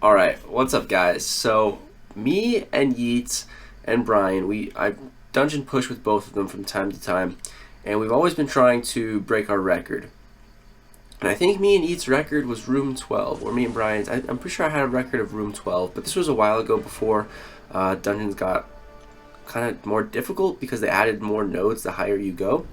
Alright, what's up guys? So, me and Yeet and Brian, I dungeon push with both of them from time to time, and we've always been trying to break our record. And I think me and Yeet's record was room 12, or me and Brian's. I'm pretty sure I had a record of room 12, but this was a while ago before dungeons got kind of more difficult because they added more nodes the higher you go.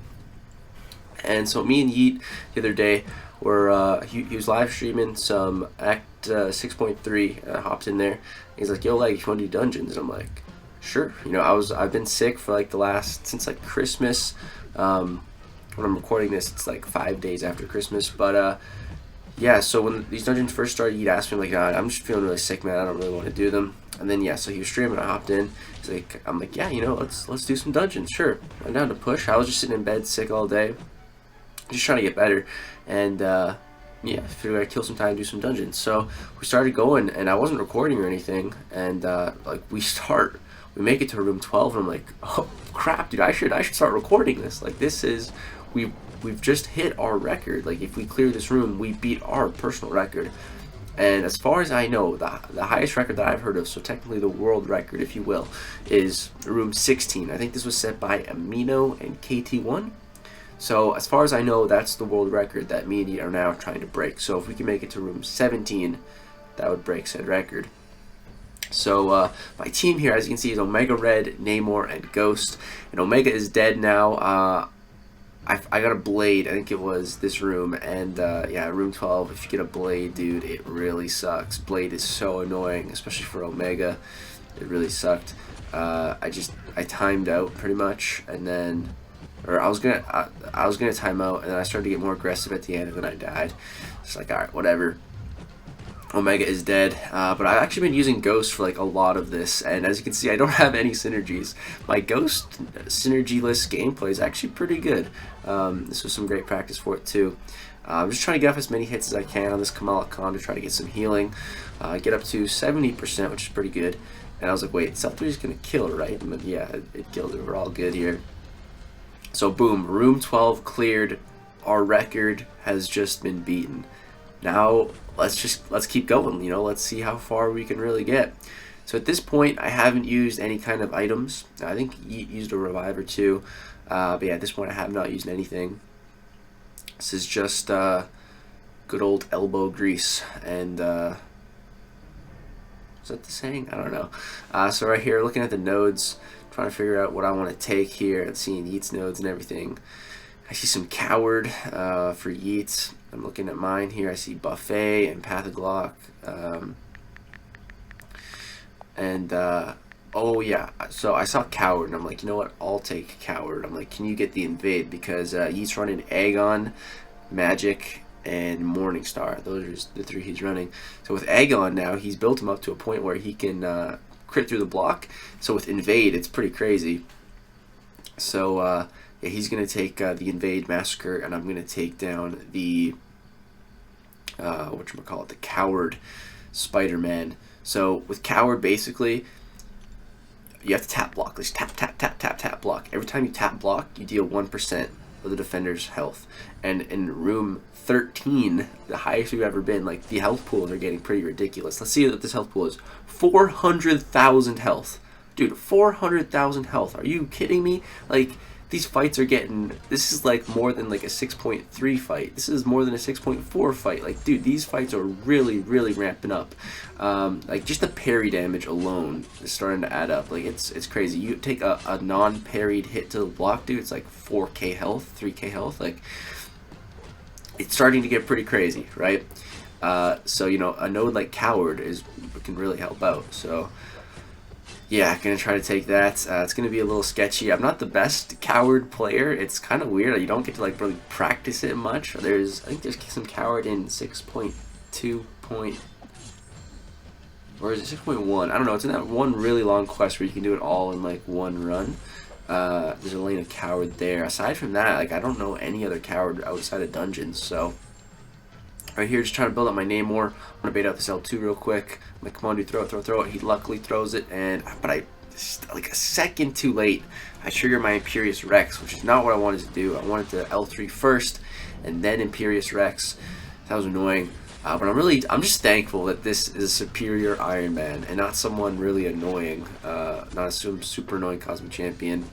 And so me and Yeet the other day were he was live streaming some Act 6.3, and I hopped in there. He's like, "Yo, like, if you want to do dungeons?" And I'm like, "Sure." You know, I've been sick for like since like Christmas. When I'm recording this, it's like 5 days after Christmas. But yeah. So when these dungeons first started, Yeet asked me like, "I'm just feeling really sick, man. I don't really want to do them." And then yeah, so he was streaming. I hopped in. He's like, I'm like, "Yeah, you know, let's do some dungeons. Sure." I'm down to push. I was just sitting in bed sick all day, just trying to get better, and yeah, figured I'd kill some time, do some dungeons. So we started going, and I wasn't recording or anything, and like we make it to room 12, and I'm like, oh crap, dude, I should start recording this. Like, this is we've just hit our record. Like, if we clear this room, we beat our personal record. And as far as I know, the highest record that I've heard of, so technically the world record, if you will, is room 16. I think this was set by Amino and KT1. So as far as I know, that's the world record that me and Yeet are now trying to break. So if we can make it to room 17, that would break said record. So my team here, as you can see, is Omega Red, Namor, and Ghost. And Omega is dead now. I got a blade. I think it was this room. And yeah, room 12, if you get a blade, dude, it really sucks. Blade is so annoying, especially for Omega. It really sucked. I timed out pretty much, and then... Or I was gonna time out, and then I started to get more aggressive at the end, and then I died. It's like, alright, whatever. Omega is dead, but I've actually been using Ghost for like a lot of this, and as you can see, I don't have any synergies. My Ghost synergy-less gameplay is actually pretty good. This was some great practice for it too. I'm just trying to get off as many hits as I can on this Kamala Khan to try to get some healing. Get up to 70%, which is pretty good. And I was like, wait, Cell 3 is gonna kill it, right? And then, yeah, it killed it. We're all good here. So boom, room 12 cleared. Our record has just been beaten. Now let's keep going, you know, let's see how far we can really get. So at this point, I haven't used any kind of items. I think Yeet used a revive or two, but yeah, at this point I have not used anything. This is just good old elbow grease. And is that the saying? I don't know. So right here, looking at the nodes, trying to figure out what I want to take here, and seeing Yeet's nodes and everything. I see some Coward for Yeet. I'm looking at mine here. I see Buffet and Pathoglock. Oh yeah, so I saw Coward, and I'm like, you know what? I'll take Coward. I'm like, can you get the Invade? Because Yeet's running Aegon, Magic, and Morningstar. Those are the three he's running. So with Aegon now, he's built him up to a point where he can crit through the block. So with Invade, it's pretty crazy. So yeah, he's gonna take the Invade Massacre, and I'm gonna take down the whatchamacallit, the Coward Spider-Man. So with Coward, basically you have to tap block. Just tap block. Every time you tap block, you deal 1% of the defender's health. And in room 13, the highest we've ever been, like, the health pools are getting pretty ridiculous. Let's see what this health pool is. 400,000 health. Dude, 400,000 health. Are you kidding me? Like, these fights are getting... This is, like, more than, like, a 6.3 fight. This is more than a 6.4 fight. Like, dude, these fights are really, really ramping up. Like, just the parry damage alone is starting to add up. Like, it's crazy. You take a non-parried hit to the block, dude, it's like 4k health, 3k health. Like, it's starting to get pretty crazy, right? So, you know, a node like Coward can really help out. So... yeah, gonna try to take that. It's gonna be a little sketchy. I'm not the best Coward player. It's kind of weird. You don't get to like really practice it much. I think there's some Coward in 6.2 or is it 6.1? I don't know. It's in that one really long quest where you can do it all in like one run. There's a lane of Coward there. Aside from that, like, I don't know any other Coward outside of dungeons. So right here, just trying to build up my Namor. I'm gonna bait out this L2 real quick. I'm like, come on, dude, throw it. He luckily throws it, but I just like a second too late. I trigger my Imperious Rex, which is not what I wanted to do. I wanted to L3 first, and then Imperious Rex. That was annoying. But I'm just thankful that this is a superior Iron Man and not someone really annoying, not some super annoying Cosmic Champion.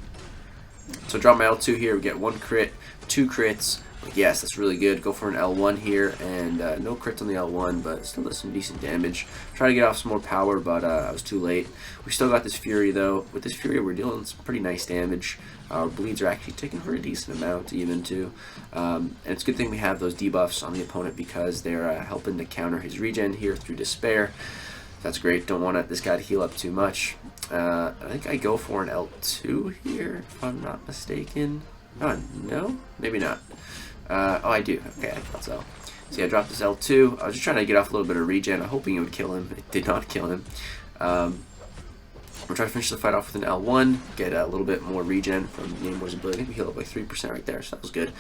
So drop my L2 here, we get 1 crit, 2 crits. Yes, that's really good. Go for an L1 here, and no crits on the L1, but still does some decent damage. Try to get off some more power, but I was too late. We still got this Fury, though. With this Fury, we're dealing some pretty nice damage. Our bleeds are actually ticking for a decent amount, even, too. And it's a good thing we have those debuffs on the opponent because they're helping to counter his regen here through Despair. That's great. Don't want this guy to heal up too much. I think I go for an L2 here, if I'm not mistaken. Oh, no? Maybe not. Oh, I do. Okay, I thought so. So yeah, I dropped this L2. I was just trying to get off a little bit of regen, hoping it would kill him. It did not kill him. We're trying to finish the fight off with an L1, get a little bit more regen from Namor's ability. I think we healed up like 3% right there, so that was good.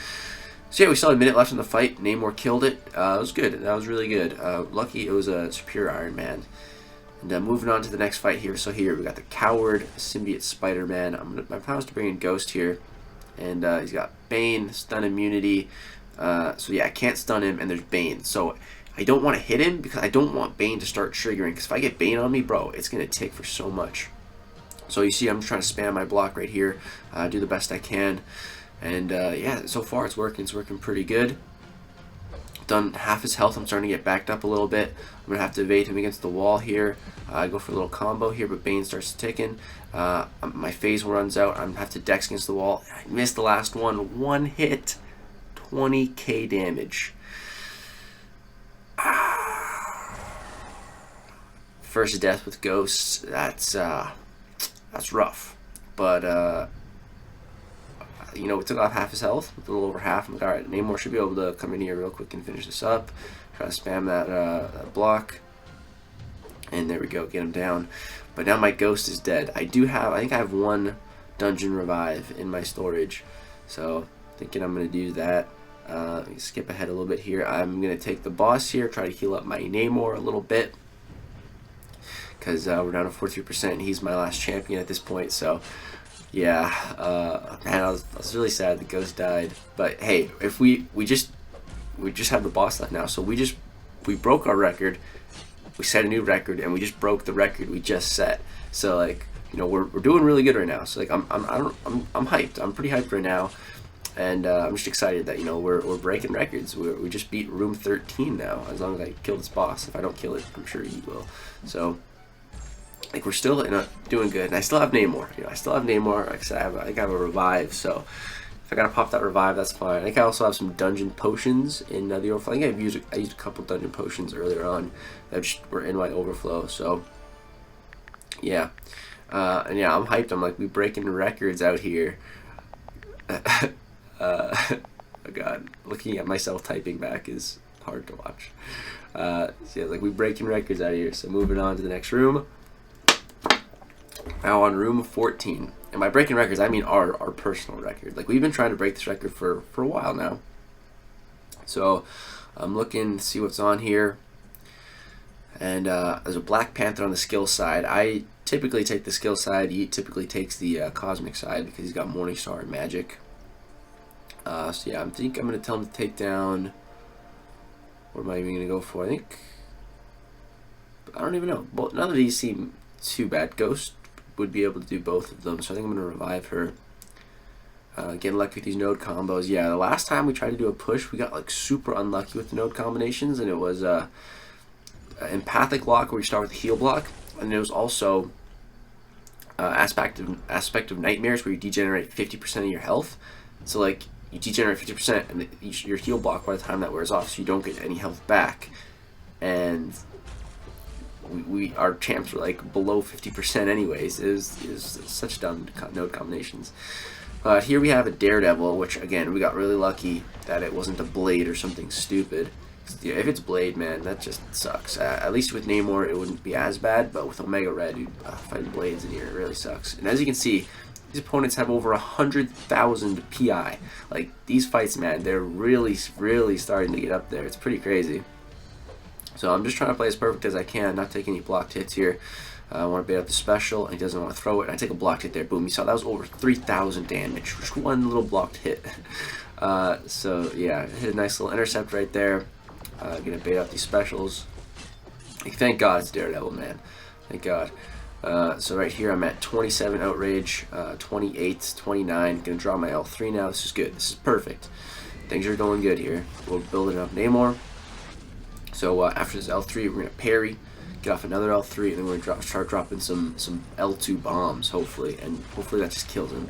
So yeah, we still had a minute left in the fight. Namor killed it. It was good. That was really good. Lucky it was a superior Iron Man. And moving on to the next fight here. So here we got the Coward Symbiote Spider-Man. My plan is to bring in Ghost here. And he's got Bane, stun immunity. So yeah, I can't stun him, and there's Bane. So I don't want to hit him because I don't want Bane to start triggering. Because if I get Bane on me, bro, it's going to tick for so much. So you see I'm just trying to spam my block right here. Do the best I can. And yeah, so far it's working. It's working pretty good. Done half his health. I'm starting to get backed up a little bit. I'm going to have to evade him against the wall here. I go for a little combo here, but Bane starts ticking. My phase runs out. I'm going to have to dex against the wall. I missed the last one. One hit. 20k damage. First death with ghosts. That's rough. But you know, we took off half his health, a little over half. I'm like, alright, Namor should be able to come in here real quick and finish this up. Try to spam that block. And there we go, get him down. But now my ghost is dead. I think I have 1 dungeon revive in my storage. So, thinking I'm going to do that. Let me skip ahead a little bit here. I'm going to take the boss here, try to heal up my Namor a little bit. Because we're down to 43%, and he's my last champion at this point, so... Yeah, man, I was really sad the ghost died. But hey, if we just have the boss left now, so we broke our record, we set a new record, and we just broke the record we just set. So like, you know, we're doing really good right now. So like, I'm hyped. I'm pretty hyped right now, and I'm just excited that, you know, we're breaking records. We just beat room 13 now. As long as I kill this boss, if I don't kill it, I'm sure he will. So. Like, we're still doing good, and I still have Namor. You know, I still have Namor. Like I said, I think I have a revive, so if I gotta pop that revive, that's fine. I think I also have some dungeon potions in the overflow. I think I used a couple dungeon potions earlier on that just were in my overflow. So yeah, and yeah, I'm hyped. I'm like, we breaking records out here. Oh god, looking at myself typing back is hard to watch. So yeah, like, we breaking records out here. So moving on to the next room. Now on room 14, and by breaking records I mean our personal record. Like, we've been trying to break this record for a while now. So I'm looking to see what's on here, and there's a Black Panther on the skill side. I typically take the skill side. Yeet typically takes the cosmic side because he's got Morningstar and Magic. So yeah, I think I'm gonna tell him to take down. What am I even gonna go for? I don't even know. Well, none of these seem too bad. Ghost would be able to do both of them, so I think I'm going to revive her. Getting lucky with these node combos. Yeah, the last time we tried to do a push, we got like super unlucky with the node combinations, and it was empathic lock where you start with the heal block, and it was also aspect of nightmares where you degenerate 50% of your health. So like, you degenerate 50% and your heal block by the time that wears off, so you don't get any health back. And our champs were like below 50% anyways. It was such dumb node combinations. But here we have a Daredevil, which again, we got really lucky that it wasn't a Blade or something stupid. Yeah, if it's Blade, man, that just sucks. At least with Namor it wouldn't be as bad, but with Omega Red, fighting Blades in here, it really sucks. And as you can see, these opponents have over 100,000 PI. Like, these fights, man, they're really, really starting to get up there. It's pretty crazy. So I'm just trying to play as perfect as I can, not take any blocked hits here. I want to bait out the special, and he doesn't want to throw it. I take a blocked hit there. Boom, you saw that was over 3,000 damage. Just one little blocked hit. So yeah, hit a nice little intercept right there. Gonna bait out these specials. Thank God it's Daredevil, man. Thank God. So right here I'm at 27 outrage, 28, 29. Gonna draw my L3 now. This is good. This is perfect. Things are going good here. We're building up Namor. So after this L3, we're gonna parry, get off another L3, and then we're gonna start dropping some L2 bombs, hopefully, and hopefully that just kills him.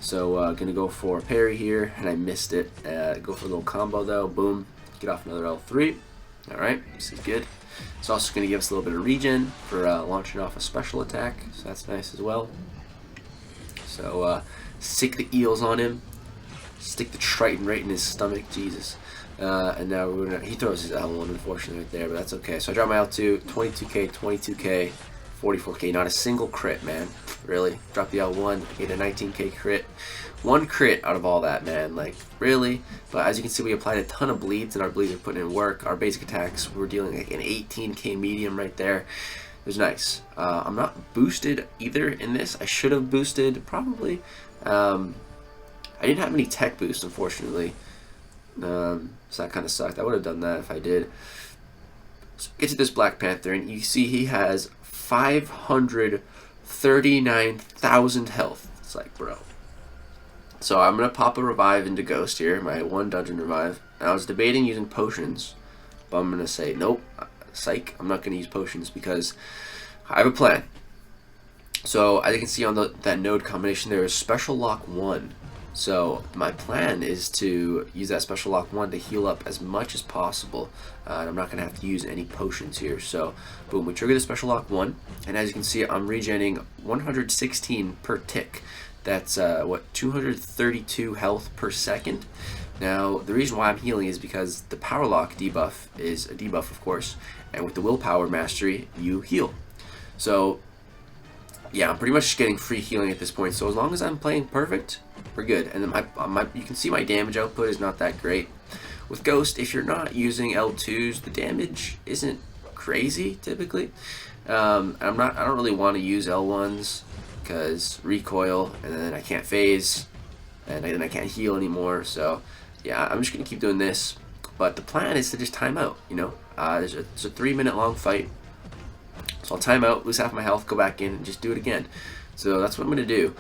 So gonna go for a parry here, and I missed it. Go for a little combo though. Boom. Get off another L3. All right, this is good. It's also going to give us a little bit of regen for launching off a special attack, so that's nice as well. So stick the eels on him, stick the Triton right in his stomach, Jesus. And now we're gonna, he throws his L1 unfortunately right there, but that's okay. So I drop my L2, 22k, 22k, 44k, not a single crit, man. Really? Drop the L1, get a 19k crit. One crit out of all that, man. Like, really? But as you can see, we applied a ton of bleeds, and our bleeds are putting in work. Our basic attacks, we're dealing like an 18k medium right there. It was nice. I'm not boosted either in this. I should have boosted, probably. I didn't have any tech boosts, unfortunately. So that kind of sucked. I would have done that if I did. So get to this Black Panther, and you see he has 539,000 health. It's like, bro. So I'm going to pop a revive into Ghost here, my one dungeon revive. And I was debating using potions, but I'm going to say, nope, psych, I'm not going to use potions because I have a plan. So as you can see on that node combination, there is Special Lock 1. So my plan is to use that Special Lock 1 to heal up as much as possible. And I'm not going to have to use any potions here. So boom, we trigger the Special Lock 1. And as you can see, I'm regenerating 116 per tick. That's, 232 health per second. Now, the reason why I'm healing is because the Power Lock debuff is a debuff, of course, and with the Willpower Mastery, you heal. So, yeah, I'm pretty much just getting free healing at this point, so as long as I'm playing perfect, we're good. And then you can see my damage output is not that great. With Ghost, if you're not using L2s, the damage isn't crazy, typically. I don't really want to use L1s, because recoil, and then I can't phase, and then I can't heal anymore. So yeah, I'm just gonna keep doing this, but the plan is to just time out, you know. It's a 3-minute long fight, so I'll time out, lose half my health, go back in, and just do it again. So that's what I'm gonna do.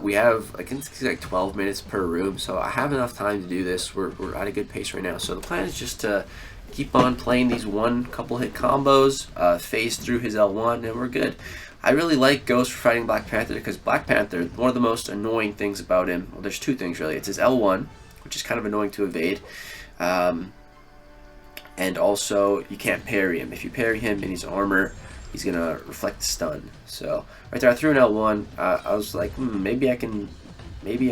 We have, I think it's like 12 minutes per room, so I have enough time to do this. We're at a good pace right now, so the plan is just to keep on playing these couple hit combos, phase through his L1, and we're good. I really like Ghost for fighting Black Panther because Black Panther, one of the most annoying things about him, well, there's two things really. It's his L1, which is kind of annoying to evade, and also you can't parry him. If you parry him and he's armor, he's gonna reflect stun. So right there, I threw an L1. I was like, maybe I can make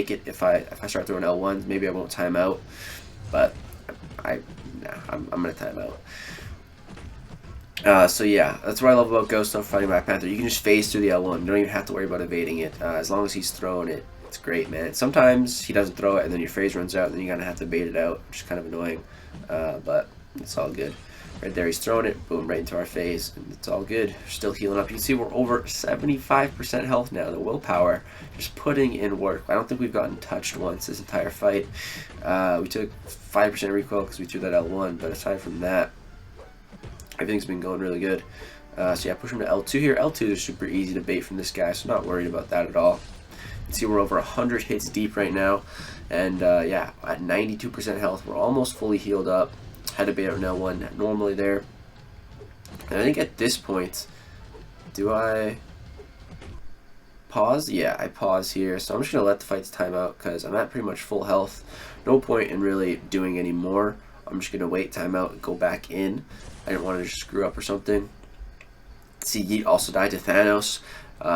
it if I start throwing L1s. Maybe I won't time out, but I'm gonna time out. So yeah, that's what I love about Ghost of fighting Black Panther. You can just phase through the L1. You don't even have to worry about evading it. As long as he's throwing it, it's great, man. Sometimes he doesn't throw it, and then your phase runs out, and then you're gonna have to bait it out, which is kind of annoying. But it's all good. Right there, he's throwing it, boom, right into our phase, and it's all good. We're still healing up. You can see we're over 75% health now. The willpower, just putting in work. I don't think we've gotten touched once this entire fight. We took 5% recoil because we threw that L1, but aside from that, everything's been going really good. So yeah, push him to L2 here. L2 is super easy to bait from this guy, so not worried about that at all. You can see we're over 100 hits deep right now. And yeah, at 92% health, we're almost fully healed up. Had to bait out an L1 normally there. And I think at this point, do I pause? Yeah, I pause here. So I'm just going to let the fights time out because I'm at pretty much full health. No point in really doing any more. I'm just going to wait, time out, and go back in. I didn't want to just screw up or something. See, Yeet also died to Thanos.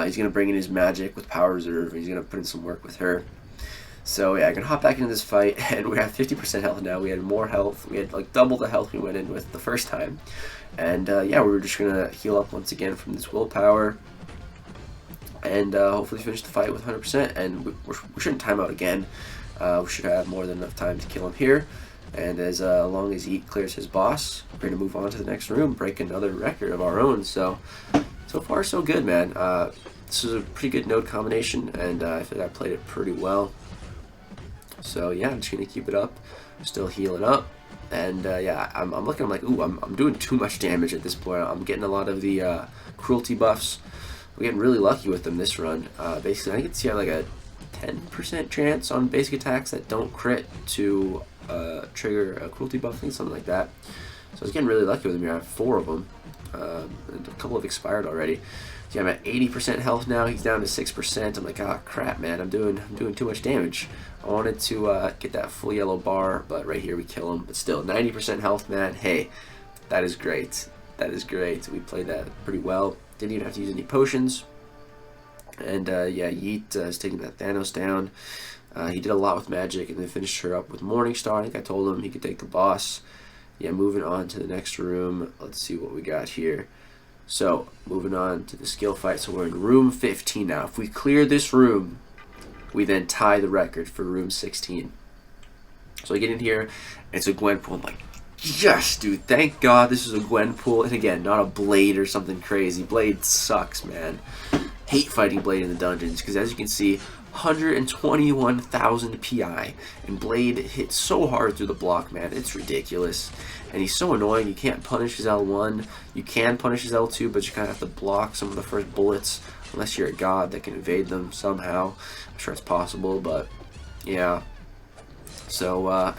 He's going to bring in his magic with Power Reserve. He's going to put in some work with her. So yeah, I'm going to hop back into this fight, and we have 50% health now. We had more health. We had like double the health we went in with the first time. And yeah, we're just going to heal up once again from this willpower. And hopefully finish the fight with 100%. And we shouldn't time out again. We should have more than enough time to kill him here. And as long as Yeet clears his boss, we're going to move on to the next room, break another record of our own. So far so good, man. This is a pretty good node combination, and I feel like I played it pretty well. So yeah, I'm just going to keep it up. Still healing up. And yeah, I'm looking, I'm like, ooh, I'm doing too much damage at this point. I'm getting a lot of the cruelty buffs. I'm getting really lucky with them this run. Basically, I can see like a 10% chance on basic attacks that don't crit to trigger a cruelty buff, something like that. So I was getting really lucky with them here. I have 4 of them. And a couple have expired already. See, I'm at 80% health now. He's down to 6%. I'm like, ah, crap, man. I'm doing too much damage. I wanted to get that full yellow bar, but right here we kill him. But still, 90% health, man. Hey, that is great. That is great. We played that pretty well. Didn't even have to use any potions. And yeah, Yeet is taking that Thanos down. He did a lot with magic, and then finished her up with Morningstar. I think I told him he could take the boss. Yeah, moving on to the next room. Let's see what we got here. So, moving on to the skill fight. So we're in room 15 now. If we clear this room, we then tie the record for room 16. So I get in here, and it's a Gwen pool. I'm like, yes, dude, thank God this is a Gwen pool. And again, not a Blade or something crazy. Blade sucks, man. Hate fighting Blade in the dungeons, because as you can see, 121,000 PI, and Blade hits so hard through the block, man. It's ridiculous. And he's so annoying. You can't punish his L1. You can punish his L2, but you kind of have to block some of the first bullets, unless you're a god that can evade them somehow. I'm sure it's possible, but yeah. So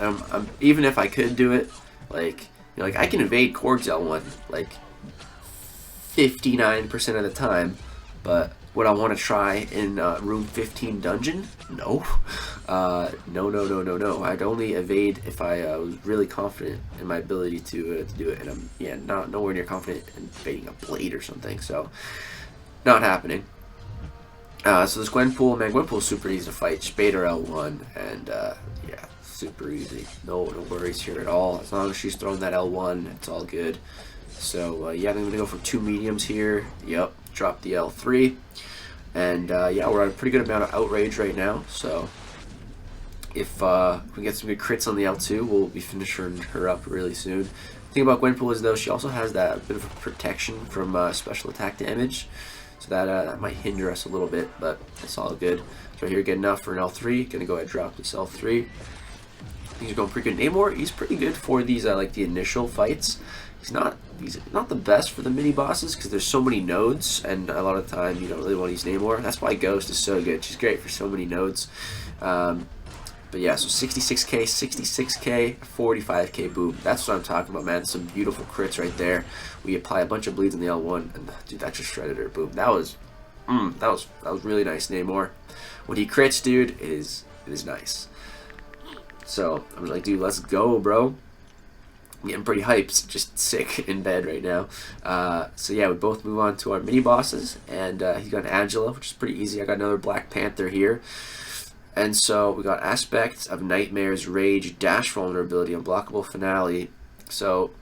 even if I could do it, like, you know, like I can evade Korg's L1 like 59% of the time, but would I want to try in room 15 dungeon? No. No. I'd only evade if I was really confident in my ability to do it, and I'm not nowhere near confident in evading a Blade or something. So not happening. So this Gwen pool, man, Gwen pool is super easy to fight. Just bait her L1, and yeah, super easy. No worries here at all. As long as she's throwing that L1, it's all good. So yeah, I'm gonna go for 2 mediums here. Yep, drop the L3, and yeah, we're at a pretty good amount of outrage right now. So if we get some good crits on the L2, we'll be finishing her up really soon. The thing about Gwenpool is though, she also has that bit of a protection from special attack damage, so that might hinder us a little bit, but it's all good. So here, good enough for an L3. Gonna go ahead and drop this L3. Things are going pretty good. Namor, he's pretty good for these like the initial fights. He's not the best for the mini bosses because there's so many nodes, and a lot of the time you don't really want to use Namor. That's why Ghost is so good. She's great for so many nodes. But yeah, so 66k, 66k, 45k, boom. That's what I'm talking about, man. Some beautiful crits right there. We apply a bunch of bleeds in the L1, and dude, that just shredded her. Boom. That was really nice, Namor. When he crits, dude, it is nice. So I'm like, dude, let's go, bro. I'm getting pretty hyped, just sick in bed right now. So yeah, we both move on to our mini bosses, and he's got an Angela, which is pretty easy. I got another Black Panther here. And so we got Aspect of Nightmares, Rage, Dash Vulnerability, Unblockable Finale. So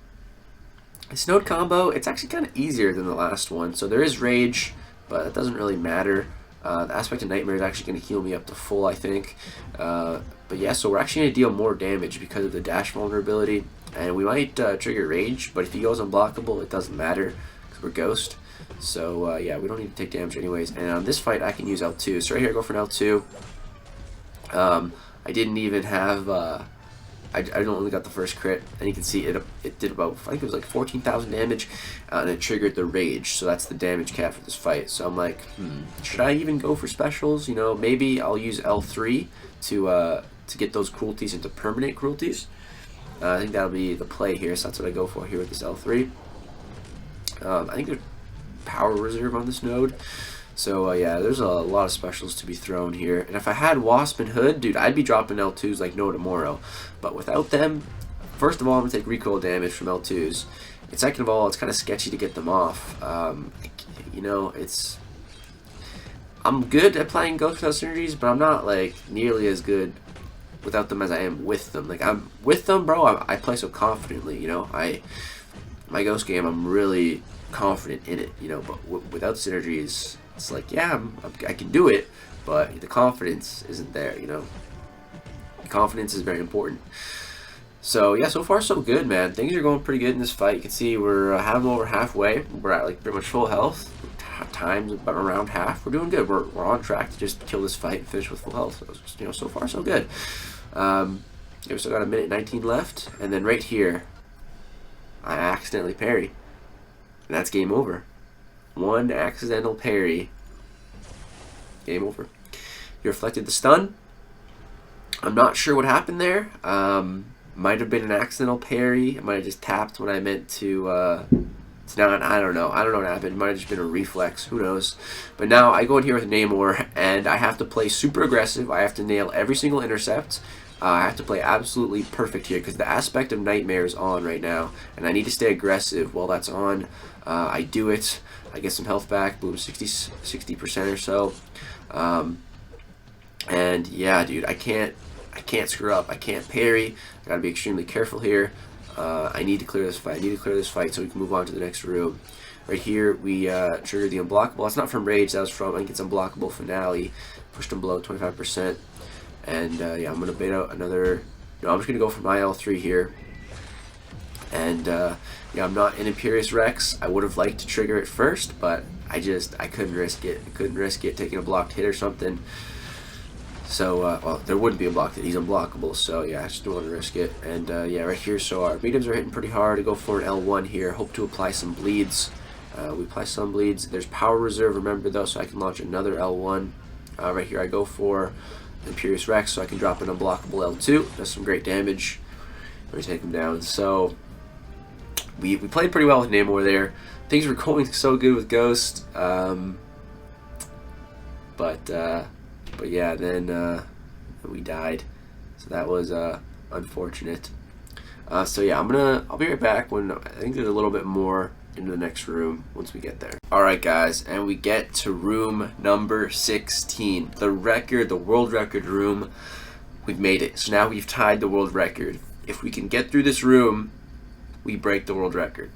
this node combo, it's actually kind of easier than the last one. So there is Rage, but it doesn't really matter. The Aspect of Nightmare is actually going to heal me up to full, I think. But yeah, so we're actually going to deal more damage because of the Dash Vulnerability. And we might trigger Rage, but if he goes unblockable, it doesn't matter because we're Ghost. So yeah, we don't need to take damage anyways. And on this fight, I can use L2. So right here, I go for an L2. I didn't even have, I only got the first crit, and you can see it did about, I think it was like 14,000 damage, and it triggered the Rage, so that's the damage cap for this fight. So I'm like, should I even go for specials? You know, maybe I'll use L3 to get those cruelties into permanent cruelties. I think that'll be the play here, so that's what I go for here with this L3. I think there's power reserve on this node. So yeah, there's a lot of specials to be thrown here. And if I had Wasp and Hood, dude, I'd be dropping L2s like no tomorrow. But without them, first of all, I'm going to take recoil damage from L2s. And second of all, it's kind of sketchy to get them off. You know, I'm good at playing Ghost without synergies, but I'm not like nearly as good without them as I am with them. Like, I'm with them, bro, I play so confidently, you know. My Ghost game, I'm really confident in it, you know, but without synergies, it's like, yeah, I can do it, but the confidence isn't there, you know. The confidence is very important. So yeah, so far so good, man. Things are going pretty good in this fight. You can see we're having over halfway. We're at like pretty much full health. Times about around half. We're doing good. We're on track to just kill this fight and finish with full health. So, you know, so far so good. we still got a minute 19 left, and then right here, I accidentally parry, and that's game over. One accidental parry, game over. You reflected the stun. I'm not sure what happened there. Might have been an accidental parry. I might have just tapped when I meant to. Now I don't know. I don't know what happened. It might have just been a reflex. Who knows? But now I go in here with Namor, and I have to play super aggressive. I have to nail every single intercept. I have to play absolutely perfect here because the aspect of Nightmare is on right now, and I need to stay aggressive while that's on. I do it. I get some health back. Boom, 60% or so. And yeah, dude, I can't screw up. I can't parry. I gotta be extremely careful here. I need to clear this fight. So we can move on to the next room. Right here, we triggered the unblockable. That's not from Rage. That was from, I think it's Unblockable Finale. Pushed him below 25%. And yeah, I'm gonna bait out another. No, I'm just gonna go for my L3 here. And yeah, I'm not in Imperious Rex. I would have liked to trigger it first, but I couldn't risk it. I couldn't risk it taking a blocked hit or something. So, well, there wouldn't be a block hit. He's unblockable. So, yeah, I just don't want to risk it. And, yeah, right here, so our mediums are hitting pretty hard. I go for an L1 here. Hope to apply some bleeds. We apply some bleeds. There's power reserve, remember, though, so I can launch another L1. Right here, I go for Imperious Rex, so I can drop an unblockable L2. Does some great damage. We take him down. So, we played pretty well with Namor there. Things were going so good with Ghost. But yeah, then we died, so that was unfortunate. So yeah, I'll be right back when I think there's a little bit more into the next room once we get there. All right, guys, and we get to room number 16, the world record room. We've made it. So now we've tied the world record. If we can get through this room, we break the world record.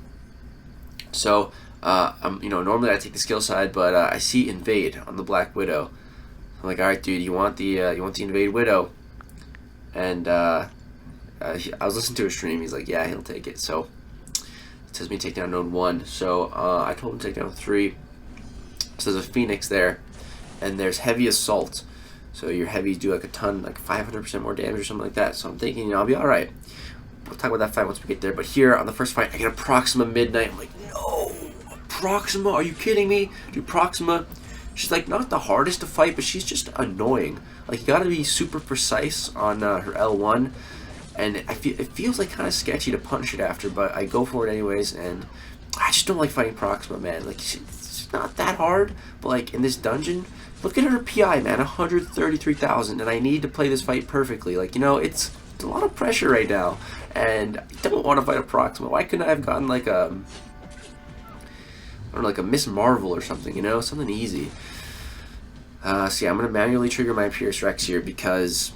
So, normally I take the skill side, but I see Invade on the Black Widow. I'm like, all right, dude, you want the Invade Widow? And I was listening to a stream. He's like, yeah, he'll take it. So it says me take down node 1. So I told him to take down 3. So there's a Phoenix there, and there's Heavy Assault. So your heavies do like a ton, like 500% more damage or something like that. So I'm thinking, I'll be all right. We'll talk about that fight once we get there. But here on the first fight, I get a Proxima Midnight. I'm like, no, Proxima? Are you kidding me? Dude, Proxima. She's like not the hardest to fight, but she's just annoying. Like you gotta be super precise on her L1, and it feels like kind of sketchy to punish it after, but I go for it anyways. And I just don't like fighting Proxima, man. Like she's not that hard, but like in this dungeon, look at her PI, man, 133,000, and I need to play this fight perfectly. Like it's a lot of pressure right now, and I don't want to fight a Proxima. Why couldn't I have gotten like a like a Miss Marvel or something, something easy. So yeah, I'm gonna manually trigger my Imperious Rex here because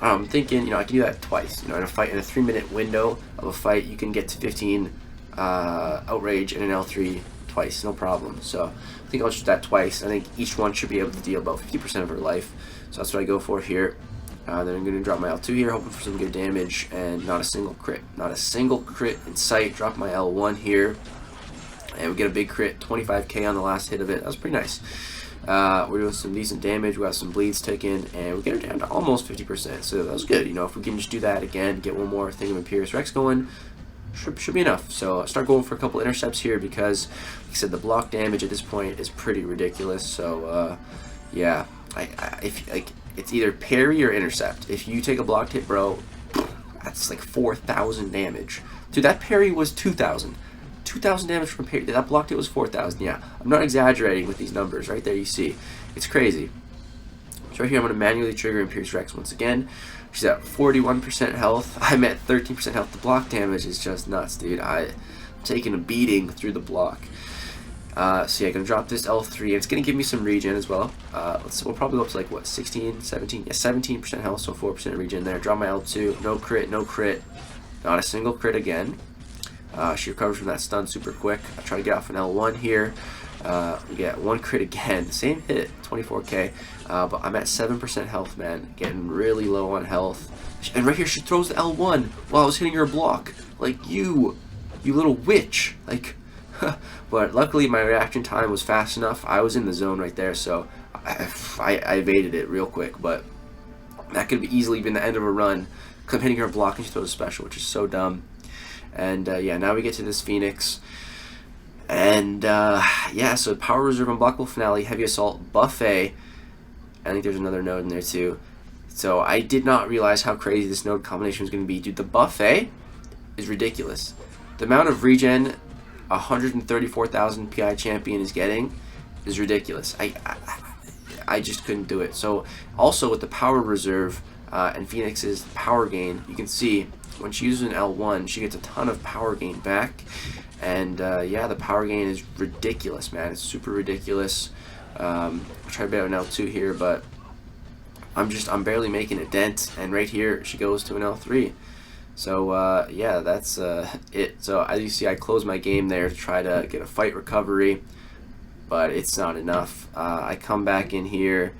I'm thinking, I can do that twice. In a fight, in a 3-minute window of a fight, you can get to 15 outrage and an L3 twice, no problem. So I think I'll just do that twice. I think each one should be able to deal about 50% of her life. So that's what I go for here. Then I'm gonna drop my L2 here, hoping for some good damage, and not a single crit. Not a single crit in sight. Drop my L1 here. And we get a big crit, 25k on the last hit of it. That was pretty nice. We're doing some decent damage. We got some bleeds taken, and we get her down to almost 50%. So that was good. If we can just do that again, get one more thing of Imperious Rex going, should be enough. So I start going for a couple intercepts here because, like I said, the block damage at this point is pretty ridiculous. So yeah, it's either parry or intercept. If you take a blocked hit, bro, that's like 4,000 damage. Dude, that parry was 2,000. 2,000 damage from parry. That blocked hit was 4,000. Yeah, I'm not exaggerating with these numbers. Right there, you see. It's crazy. So right here, I'm going to manually trigger Imperious Rex once again. She's at 41% health. I'm at 13% health. The block damage is just nuts, dude. I'm taking a beating through the block. So yeah, I'm going to drop this L3, and it's going to give me some regen as well. We'll probably go up to like, what, 16, 17? Yeah, 17% health, so 4% regen there. Drop my L2. No crit, no crit. Not a single crit again. She recovers from that stun super quick. I try to get off an L1 here. We get one crit again. Same hit, 24k. But I'm at 7% health, man. Getting really low on health. And right here, she throws the L1 while I was hitting her block. Like, you little witch. Like, but luckily my reaction time was fast enough. I was in the zone right there, so I evaded it real quick. But that could have easily been the end of a run. I'm hitting her block and she throws a special, which is so dumb. And yeah, now we get to this Phoenix. And yeah, so Power Reserve, Unblockable Finale, Heavy Assault, Buffet. I think there's another node in there too. So I did not realize how crazy this node combination was going to be. Dude, the Buffet is ridiculous. The amount of regen 134,000 PI champion is getting is ridiculous. I just couldn't do it. So also with the Power Reserve and Phoenix's power gain, you can see when she uses an L1, she gets a ton of power gain back. And yeah, the power gain is ridiculous, man. It's super ridiculous. I'll try to bet an L2 here, but I'm barely making a dent. And right here, she goes to an L3. So yeah, that's it. So as you see, I close my game there to try to get a fight recovery, but it's not enough. I come back in here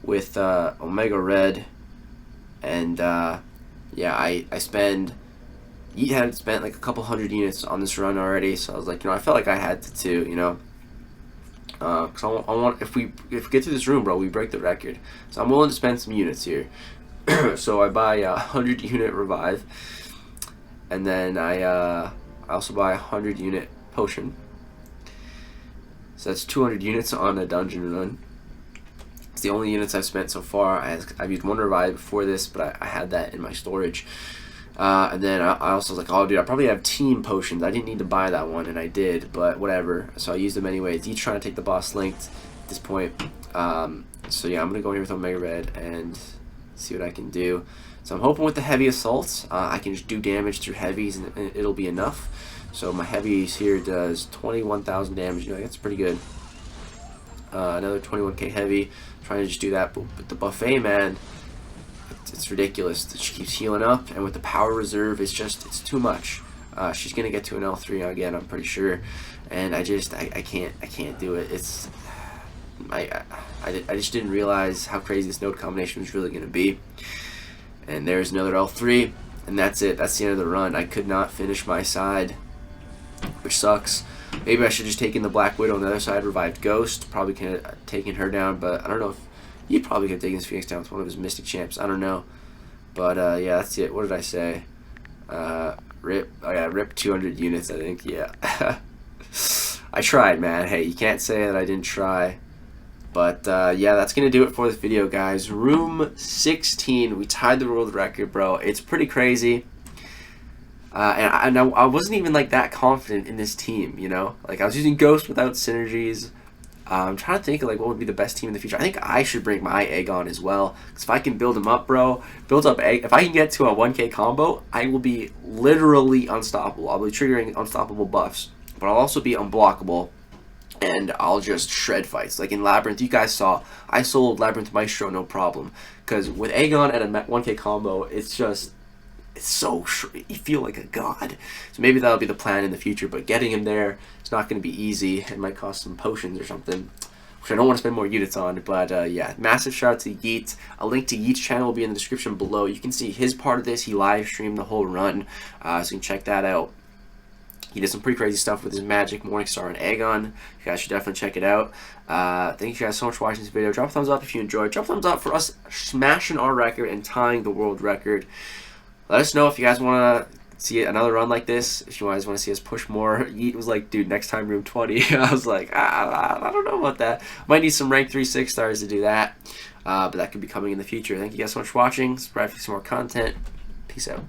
with Omega Red, and yeah, I spend. Yeet had spent like a couple hundred units on this run already, so I was like, you know, I felt like I had to too, you know. Cause I want if we get through this room, bro, we break the record. So I'm willing to spend some units here. So I buy a 100 unit revive, and then I also buy a 100 unit potion. So that's 200 units on a dungeon run. It's the only units I've spent so far. I've used one revive before this, but I had that in my storage. And then I also was like, oh dude, I probably have team potions. I didn't need to buy that one, and I did, but whatever. So I used them anyways. Each trying to take the boss linked at this point. So yeah, I'm gonna go here with Omega Red and see what I can do. So I'm hoping with the heavy assaults, I can just do damage through heavies, and it'll be enough. So my heavies here does 21,000 damage. You know, that's pretty good. Another 21k heavy. Trying to just do that, but with the Buffet, man, it's ridiculous. She keeps healing up, and with the Power Reserve, it's too much. She's gonna get to an L3 again, I'm pretty sure, and I can't do it. I just didn't realize how crazy this node combination was really gonna be. And there's another L3, and that's it. That's the end of the run. I could not finish my side, which sucks. Maybe I should just taken the Black Widow on the other side, revived Ghost. Probably could have taken her down, but I don't know if he probably could have taken his Phoenix down with one of his Mystic Champs. I don't know. But yeah, that's it. What did I say? Rip. Oh yeah, rip 200 units, I think. Yeah. I tried, man. Hey, you can't say that I didn't try. But yeah, that's going to do it for this video, guys. Room 16. We tied the world record, bro. It's pretty crazy. And I wasn't even like that confident in this team, you know? Like I was using Ghost without synergies. I'm trying to think of like what would be the best team in the future. I think I should bring my egg on as well, because if I can build him up, bro, build up egg. If I can get to a 1k combo, I will be literally unstoppable. I'll be triggering unstoppable buffs, but I'll also be unblockable, and I'll just shred fights. Like in Labyrinth, you guys saw, I sold Labyrinth Maestro no problem, because with Aegon at a 1k combo, it's so you feel like a god. So maybe that'll be the plan in the future, but getting him there, it's not going to be easy. It might cost some potions or something, which I don't want to spend more units on. But yeah, massive shout out to Yeet. A link to Yeet's channel will be in the description below. You can see his part of this. He live streamed the whole run, so you can check that out. He did some pretty crazy stuff with his Magic, Morningstar, and Aegon. You guys should definitely check it out. Thank you guys so much for watching this video. Drop a thumbs up if you enjoyed. Drop a thumbs up for us smashing our record and tying the world record. Let us know if you guys want to see another run like this. If you guys want to see us push more. Yeet was like, dude, next time room 20. I was like, I don't know about that. Might need some rank 3 6 stars to do that. But that could be coming in the future. Thank you guys so much for watching. Subscribe for some more content. Peace out.